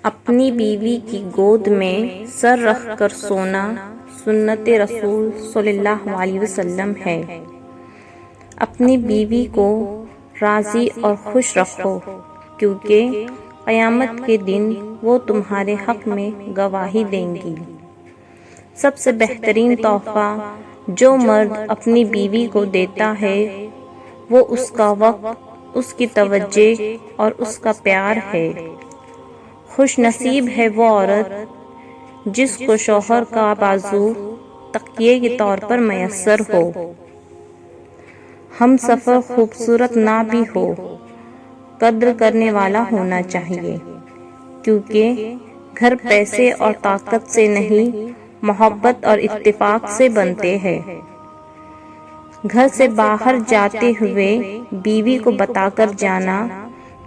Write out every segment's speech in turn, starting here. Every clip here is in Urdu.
اپنی بیوی کی گود میں سر رکھ کر سونا سنت رسول صلی اللہ علیہ وسلم ہے۔ اپنی بیوی کو راضی اور خوش رکھو، کیونکہ قیامت کے دن وہ تمہارے حق میں گواہی دیں گی۔ سب سے بہترین تحفہ جو مرد اپنی بیوی کو دیتا ہے وہ اس کا وقت، اس کی توجہ اور اس کا پیار ہے۔ خوش نصیب ہے وہ عورت جس کو شوہر کا بازو تکیے کے طور پر میسر ہو۔ ہم سفر خوبصورت نہ بھی ہو، قدر کرنے والا ہونا چاہیے، کیونکہ گھر پیسے اور طاقت سے نہیں، محبت اور اتفاق سے بنتے ہیں۔ گھر سے باہر جاتے ہوئے بیوی کو بتا کر جانا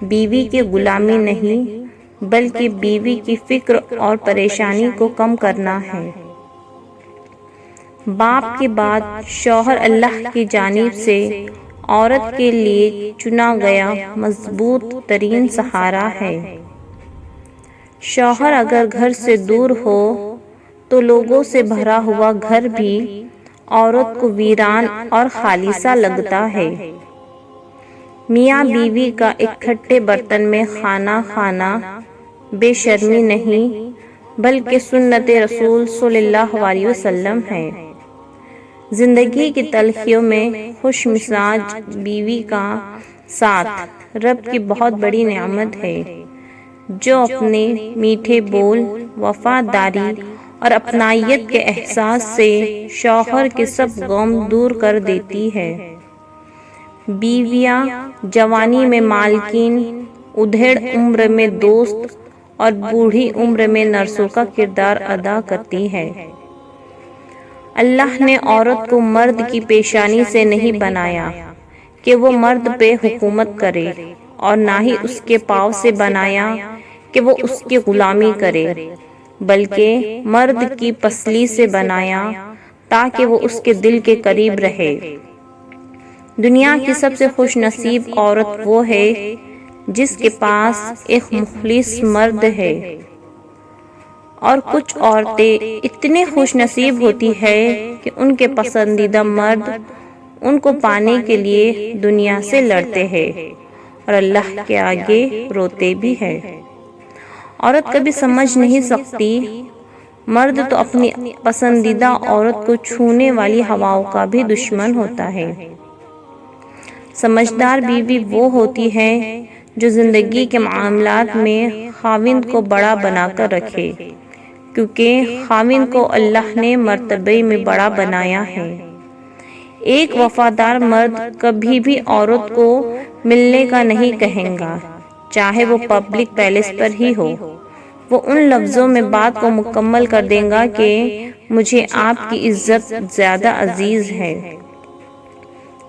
بیوی کی غلامی نہیں بلکہ بیوی کی فکر اور پریشانی کو کم کرنا ہے۔ باپ کے بعد شوہر اللہ کی جانب سے عورت کے لیے چنا گیا مضبوط ترین سہارا ہے۔ شوہر اگر گھر سے دور ہو تو لوگوں سے بھرا ہوا گھر بھی عورت کو ویران اور خالی سا لگتا ہے۔ میاں بیوی کا اکٹھے برتن میں کھانا کھانا بے شرمی نہیں بلکہ سنت رسول صلی اللہ علیہ وسلم ہے۔ زندگی کی تلخیوں میں خوش مزاج بیوی کا ساتھ رب کی بہت بڑی نعمت ہے، جو اپنے میٹھے بول، وفاداری اور اپنائیت کے احساس سے شوہر کے سب غم دور کر دیتی ہے۔ بیویاں جوانی میں مالکین، ادھیڑ عمر میں دوست اور بوڑھی عمر میں نرسوں کا کردار ادا کرتی ہیں۔ اللہ نے عورت کو مرد کی پیشانی سے نہیں بنایا کہ وہ مرد پہ حکومت کرے، اور نہ ہی اس کے پاؤں سے بنایا کہ وہ اس کی غلامی کرے، بلکہ مرد کی پسلی سے بنایا تاکہ وہ اس کے دل کے قریب رہے۔ دنیا کی سب سے خوش نصیب عورت وہ ہے جس کے پاس ایک مخلص مرد ہے، اور کچھ عورتیں اتنی خوش نصیب ہوتی ہے کہ ان کے پسندیدہ مرد ان کو پانے کے لیے دنیا سے لڑتے ہیں اور اللہ کے آگے روتے بھی ہیں۔ عورت کبھی سمجھ نہیں سکتی، مرد تو اپنی پسندیدہ عورت کو چھونے والی ہواؤں کا بھی دشمن ہوتا ہے۔ سمجھدار بیوی وہ ہوتی ہے جو زندگی کے معاملات میں خاوند کو بڑا بنا کر رکھے، کیونکہ خاوند کو اللہ نے مرتبے میں بڑا بنایا ہے۔ ایک وفادار مرد کبھی بھی عورت کو ملنے کا نہیں کہے گا، چاہے وہ پبلک پیلیس پر ہی ہو۔ وہ ان لفظوں میں بات کو مکمل کر دے گا کہ مجھے آپ کی عزت زیادہ عزیز ہے۔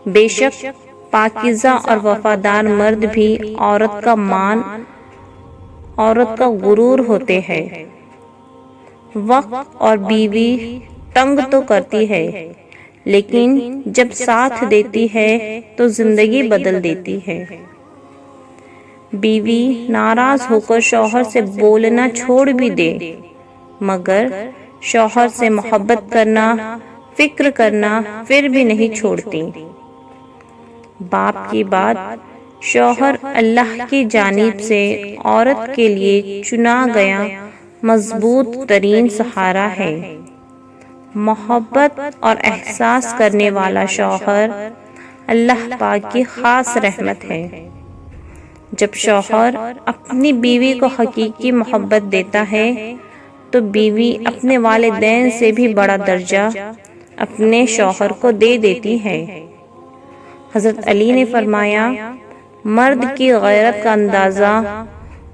بے شک پاکیزہ اور وفادار مرد بھی عورت کا مان، عورت کا غرور ہوتے ہیں۔ وقت اور بیوی تنگ تو کرتی ہے، لیکن جب ساتھ دیتی ہے تو زندگی بدل دیتی ہے۔ بیوی ناراض ہو کر شوہر سے بولنا چھوڑ بھی دے، مگر شوہر سے محبت کرنا، فکر کرنا پھر بھی نہیں چھوڑتی۔ باپ کی بات، شوہر اللہ کی جانب سے عورت کے لیے چنا گیا مضبوط ترین سہارا ہے۔ محبت اور احساس کرنے والا شوہر اللہ پاک کی خاص رحمت ہے۔ جب شوہر اپنی بیوی کو حقیقی محبت دیتا ہے تو بیوی اپنے والدین سے بھی بڑا درجہ اپنے شوہر کو دے دیتی ہے۔ حضرت علی نے فرمایا، مرد کی غیرت کا اندازہ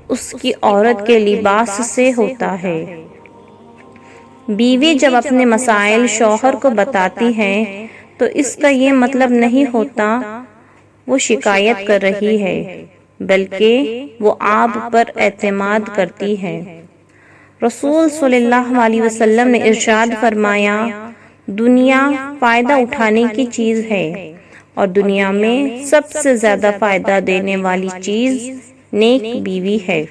اس کی عورت کے لباس سے ہوتا ہے۔ بیوی جب اپنے مسائل شوہر کو بتاتی ہے تو اس کا یہ مطلب نہیں ہوتا وہ شکایت کر رہی ہے، بلکہ وہ آپ پر اعتماد کرتی ہے۔ رسول صلی اللہ علیہ وسلم نے ارشاد فرمایا، دنیا فائدہ اٹھانے کی چیز ہے اور دنیا میں سب سے زیادہ فائدہ دینے والی چیز نیک بیوی ہے۔